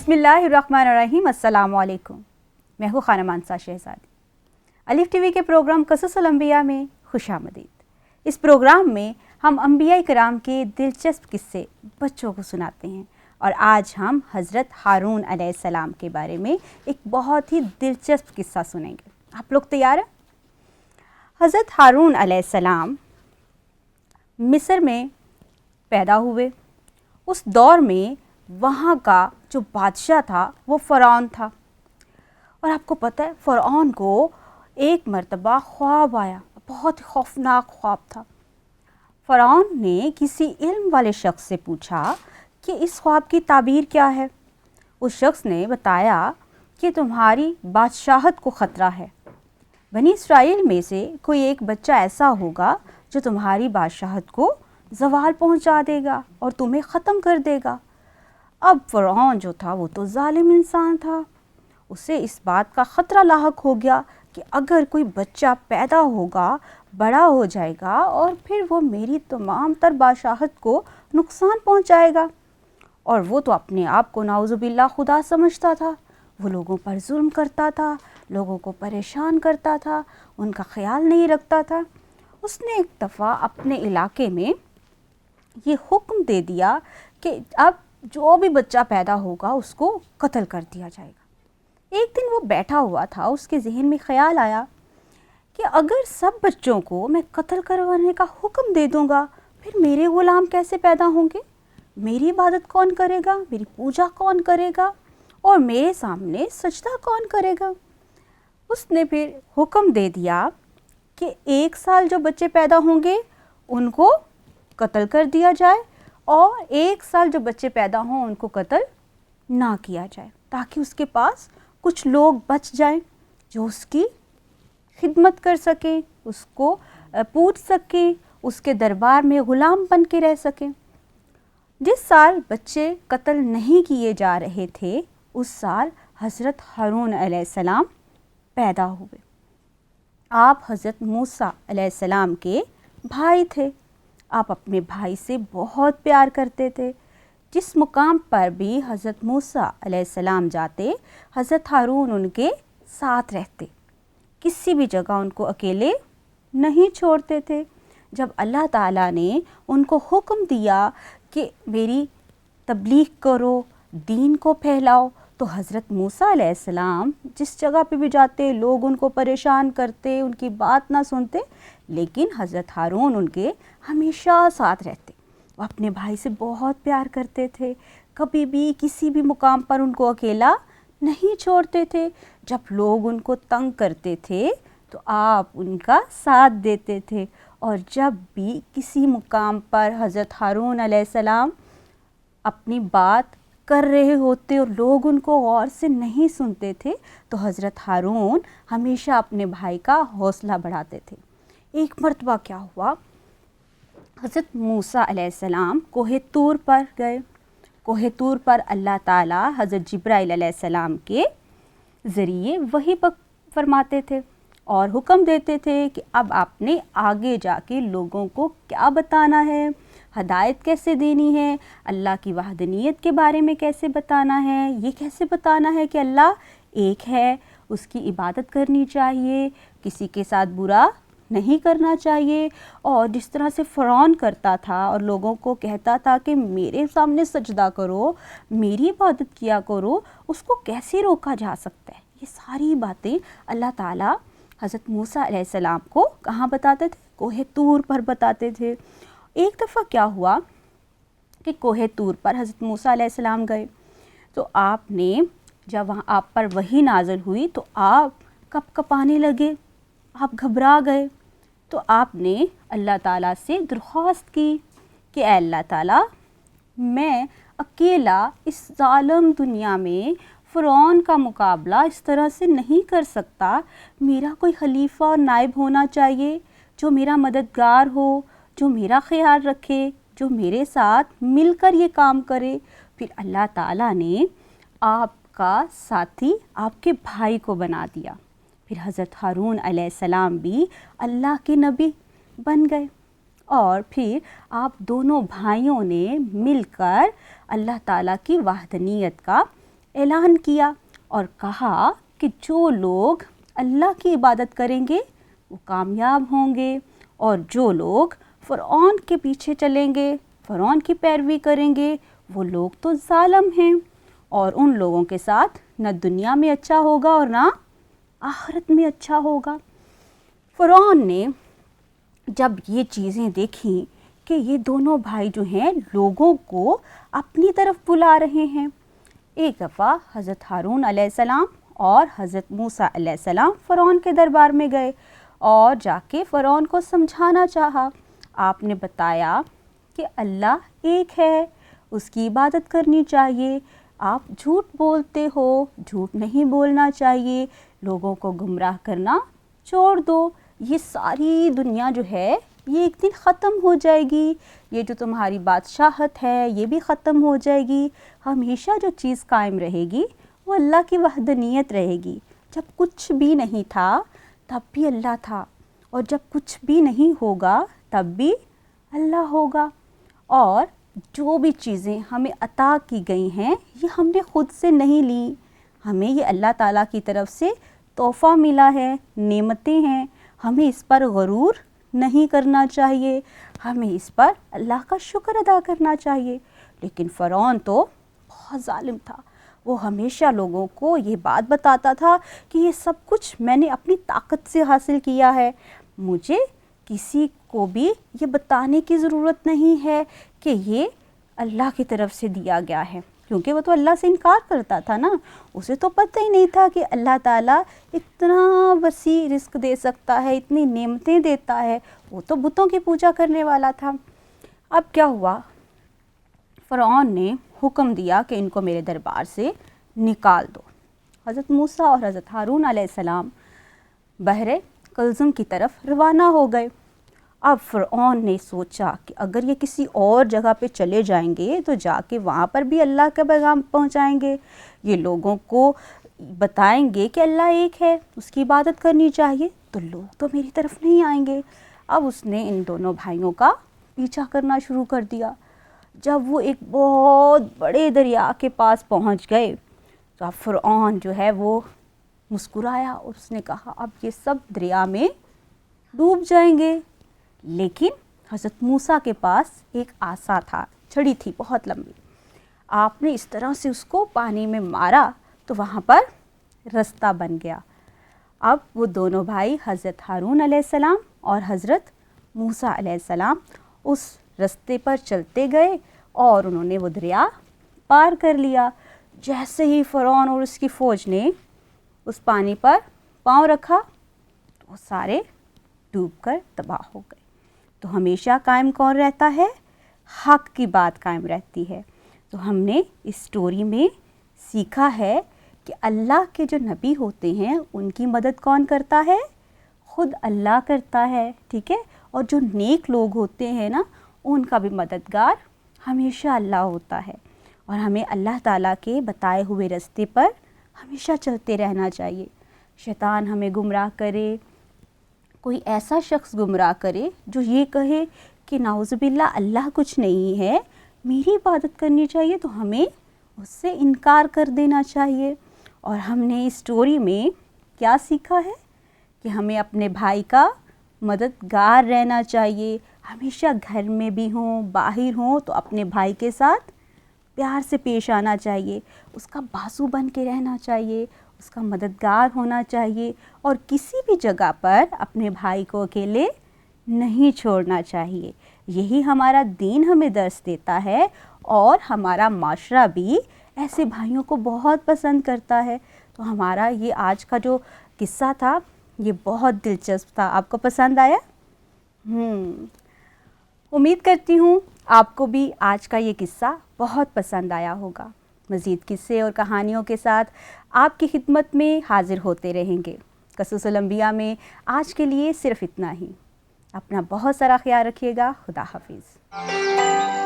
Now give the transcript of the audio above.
بسم اللہ الرحمن الرحیم۔ السلام علیکم، میں ہوں خانم مانسا شہزادی۔ الف ٹی وی کے پروگرام قصص الانبیاء میں خوش آمدید۔ اس پروگرام میں ہم انبیاء کرام کے دلچسپ قصے بچوں کو سناتے ہیں، اور آج ہم حضرت ہارون علیہ السلام کے بارے میں ایک بہت ہی دلچسپ قصہ سنیں گے۔ آپ لوگ تیار ہیں؟ حضرت ہارون علیہ السلام مصر میں پیدا ہوئے۔ اس دور میں وہاں کا جو بادشاہ تھا وہ فرعون تھا، اور آپ کو پتہ ہے فرعون کو ایک مرتبہ خواب آیا، بہت خوفناک خواب تھا۔ فرعون نے کسی علم والے شخص سے پوچھا کہ اس خواب کی تعبیر کیا ہے۔ اس شخص نے بتایا کہ تمہاری بادشاہت کو خطرہ ہے، بنی اسرائیل میں سے کوئی ایک بچہ ایسا ہوگا جو تمہاری بادشاہت کو زوال پہنچا دے گا اور تمہیں ختم کر دے گا۔ اب فرعون جو تھا وہ تو ظالم انسان تھا، اسے اس بات کا خطرہ لاحق ہو گیا کہ اگر کوئی بچہ پیدا ہوگا، بڑا ہو جائے گا اور پھر وہ میری تمام تر بادشاہت کو نقصان پہنچائے گا۔ اور وہ تو اپنے آپ کو نعوذ باللہ خدا سمجھتا تھا، وہ لوگوں پر ظلم کرتا تھا، لوگوں کو پریشان کرتا تھا، ان کا خیال نہیں رکھتا تھا۔ اس نے ایک دفعہ اپنے علاقے میں یہ حکم دے دیا کہ اب جو بھی بچہ پیدا ہوگا اس کو قتل کر دیا جائے گا۔ ایک دن وہ بیٹھا ہوا تھا، اس کے ذہن میں خیال آیا کہ اگر سب بچوں کو میں قتل کروانے کا حکم دے دوں گا، پھر میرے غلام کیسے پیدا ہوں گے؟ میری عبادت کون کرے گا؟ میری پوجا کون کرے گا؟ اور میرے سامنے سجدہ کون کرے گا؟ اس نے پھر حکم دے دیا کہ 1 سال جو بچے پیدا ہوں گے ان کو قتل کر دیا جائے، اور 1 سال جو بچے پیدا ہوں ان کو قتل نہ کیا جائے، تاکہ اس کے پاس کچھ لوگ بچ جائیں جو اس کی خدمت کر سکیں، اس کو پوچھ سکیں، اس کے دربار میں غلام بن کے رہ سکیں۔ جس سال بچے قتل نہیں کیے جا رہے تھے اس سال حضرت ہارون علیہ السلام پیدا ہوئے۔ آپ حضرت موسیٰ علیہ السلام کے بھائی تھے۔ آپ اپنے بھائی سے بہت پیار کرتے تھے۔ جس مقام پر بھی حضرت موسیٰ علیہ السلام جاتے، حضرت ہارون ان کے ساتھ رہتے، کسی بھی جگہ ان کو اکیلے نہیں چھوڑتے تھے۔ جب اللہ تعالیٰ نے ان کو حکم دیا کہ میری تبلیغ کرو، دین کو پھیلاؤ، تو حضرت موسیٰ علیہ السلام جس جگہ پہ بھی جاتے لوگ ان کو پریشان کرتے، ان کی بات نہ سنتے، لیکن حضرت ہارون ان کے ہمیشہ ساتھ رہتے۔ وہ اپنے بھائی سے بہت پیار کرتے تھے، کبھی بھی کسی بھی مقام پر ان کو اکیلا نہیں چھوڑتے تھے۔ جب لوگ ان کو تنگ کرتے تھے تو آپ ان کا ساتھ دیتے تھے، اور جب بھی کسی مقام پر حضرت ہارون علیہ السلام اپنی بات کر رہے ہوتے اور لوگ ان کو غور سے نہیں سنتے تھے تو حضرت ہارون ہمیشہ اپنے بھائی کا حوصلہ بڑھاتے تھے۔ ایک مرتبہ کیا ہوا، حضرت موسیٰ علیہ السلام کوہ طور پر گئے۔ کوہ طور پر اللہ تعالیٰ حضرت جبرائیل علیہ السلام کے ذریعے وحی فرماتے تھے اور حکم دیتے تھے کہ اب آپ نے آگے جا کے لوگوں کو کیا بتانا ہے، ہدایت کیسے دینی ہے، اللہ کی وحدانیت کے بارے میں کیسے بتانا ہے، یہ کیسے بتانا ہے کہ اللہ ایک ہے، اس کی عبادت کرنی چاہیے، کسی کے ساتھ برا نہیں کرنا چاہیے۔ اور جس طرح سے فرعون کرتا تھا اور لوگوں کو کہتا تھا کہ میرے سامنے سجدہ کرو، میری عبادت کیا کرو، اس کو کیسے روکا جا سکتا ہے؟ یہ ساری باتیں اللہ تعالیٰ حضرت موسیٰ علیہ السلام کو کہاں بتاتے تھے؟ کوہ طور پر بتاتے تھے۔ ایک دفعہ کیا ہوا کہ کوہ طور پر حضرت موسیٰ علیہ السلام گئے، تو آپ نے جب وہاں آپ پر وحی نازل ہوئی تو آپ کپ کپانے لگے، آپ گھبرا گئے۔ تو آپ نے اللہ تعالیٰ سے درخواست کی کہ اے اللہ تعالیٰ، میں اکیلا اس ظالم دنیا میں فرعون کا مقابلہ اس طرح سے نہیں کر سکتا، میرا کوئی خلیفہ اور نائب ہونا چاہیے جو میرا مددگار ہو، جو میرا خیال رکھے، جو میرے ساتھ مل کر یہ کام کرے۔ پھر اللہ تعالیٰ نے آپ کا ساتھی آپ کے بھائی کو بنا دیا۔ پھر حضرت ہارون علیہ السلام بھی اللہ کے نبی بن گئے، اور پھر آپ دونوں بھائیوں نے مل کر اللہ تعالیٰ کی وحدانیت کا اعلان کیا اور کہا کہ جو لوگ اللہ کی عبادت کریں گے وہ کامیاب ہوں گے، اور جو لوگ فرعون کے پیچھے چلیں گے، فرعون کی پیروی کریں گے، وہ لوگ تو ظالم ہیں، اور ان لوگوں کے ساتھ نہ دنیا میں اچھا ہوگا اور نہ آخرت میں اچھا ہوگا۔ فرعون نے جب یہ چیزیں دیکھیں کہ یہ دونوں بھائی جو ہیں لوگوں کو اپنی طرف بلا رہے ہیں، ایک دفعہ حضرت ہارون علیہ السلام اور حضرت موسیٰ علیہ السلام فرعون کے دربار میں گئے اور جا کے فرعون کو سمجھانا چاہا۔ آپ نے بتایا کہ اللہ ایک ہے، اس کی عبادت کرنی چاہیے، آپ جھوٹ بولتے ہو، جھوٹ نہیں بولنا چاہیے، لوگوں کو گمراہ کرنا چھوڑ دو، یہ ساری دنیا جو ہے یہ ایک دن ختم ہو جائے گی، یہ جو تمہاری بادشاہت ہے یہ بھی ختم ہو جائے گی، ہمیشہ جو چیز قائم رہے گی وہ اللہ کی وحدانیت رہے گی۔ جب کچھ بھی نہیں تھا تب بھی اللہ تھا، اور جب کچھ بھی نہیں ہوگا تب بھی اللہ ہوگا، اور جو بھی چیزیں ہمیں عطا کی گئی ہیں یہ ہم نے خود سے نہیں لی، ہمیں یہ اللہ تعالیٰ کی طرف سے تحفہ ملا ہے، نعمتیں ہیں، ہمیں اس پر غرور نہیں کرنا چاہیے، ہمیں اس پر اللہ کا شکر ادا کرنا چاہیے۔ لیکن فرعون تو بہت ظالم تھا، وہ ہمیشہ لوگوں کو یہ بات بتاتا تھا کہ یہ سب کچھ میں نے اپنی طاقت سے حاصل کیا ہے، مجھے کسی کو بھی یہ بتانے کی ضرورت نہیں ہے کہ یہ اللہ کی طرف سے دیا گیا ہے، کیونکہ وہ تو اللہ سے انکار کرتا تھا نا، اسے تو پتہ ہی نہیں تھا کہ اللہ تعالیٰ اتنا وسیع رزق دے سکتا ہے، اتنی نعمتیں دیتا ہے، وہ تو بتوں کی پوجا کرنے والا تھا۔ اب کیا ہوا، فرعون نے حکم دیا کہ ان کو میرے دربار سے نکال دو۔ حضرت موسیٰ اور حضرت ہارون علیہ السلام بحر قلزم کی طرف روانہ ہو گئے۔ اب فرعون نے سوچا کہ اگر یہ کسی اور جگہ پہ چلے جائیں گے تو جا کے وہاں پر بھی اللہ کا پیغام پہنچائیں گے، یہ لوگوں کو بتائیں گے کہ اللہ ایک ہے، اس کی عبادت کرنی چاہیے، تو لوگ تو میری طرف نہیں آئیں گے۔ اب اس نے ان دونوں بھائیوں کا پیچھا کرنا شروع کر دیا۔ جب وہ ایک بہت بڑے دریا کے پاس پہنچ گئے تو اب فرعون جو ہے وہ مسکرایا اور اس نے کہا اب یہ سب دریا میں ڈوب جائیں گے، لیکن حضرت موسیٰ کے پاس ایک عصا تھا، چھڑی تھی بہت لمبی، آپ نے اس طرح سے اس کو پانی میں مارا تو وہاں پر رستہ بن گیا۔ اب وہ دونوں بھائی حضرت ہارون علیہ السلام اور حضرت موسیٰ علیہ السلام اس رستے پر چلتے گئے اور انہوں نے وہ دریا پار کر لیا۔ جیسے ہی فرعون اور اس کی فوج نے اس پانی پر پاؤں رکھا تو وہ سارے ڈوب کر تباہ ہو گئے۔ تو ہمیشہ قائم کون رہتا ہے؟ حق کی بات قائم رہتی ہے۔ تو ہم نے اس سٹوری میں سیکھا ہے کہ اللہ کے جو نبی ہوتے ہیں ان کی مدد کون کرتا ہے؟ خود اللہ کرتا ہے، ٹھیک ہے؟ اور جو نیک لوگ ہوتے ہیں نا ان کا بھی مددگار ہمیشہ اللہ ہوتا ہے، اور ہمیں اللہ تعالیٰ کے بتائے ہوئے راستے پر ہمیشہ چلتے رہنا چاہیے۔ شیطان ہمیں گمراہ کرے، کوئی ایسا شخص گمراہ کرے جو یہ کہے کہ نعوذ باللہ اللہ کچھ نہیں ہے، میری عبادت کرنی چاہیے، تو ہمیں اس سے انکار کر دینا چاہیے۔ اور ہم نے اس سٹوری میں کیا سیکھا ہے کہ ہمیں اپنے بھائی کا مددگار رہنا چاہیے، ہمیشہ گھر میں بھی ہوں باہر ہوں تو اپنے بھائی کے ساتھ پیار سے پیش آنا چاہیے، اس کا بازو بن کے رہنا چاہیے، اس کا مددگار ہونا چاہیے، اور کسی بھی جگہ پر اپنے بھائی کو اکیلے نہیں چھوڑنا چاہیے۔ یہی ہمارا دین ہمیں درس دیتا ہے، اور ہمارا معاشرہ بھی ایسے بھائیوں کو بہت پسند کرتا ہے۔ تو ہمارا یہ آج کا جو قصہ تھا یہ بہت دلچسپ تھا، آپ کو پسند آیا؟ امید کرتی ہوں آپ کو بھی آج کا یہ قصہ بہت پسند آیا ہوگا۔ مزید قصے اور کہانیوں کے ساتھ آپ کی خدمت میں حاضر ہوتے رہیں گے۔ قصص الانبیاء میں آج کے لیے صرف اتنا ہی۔ اپنا بہت سارا خیال رکھیے گا۔ خدا حافظ۔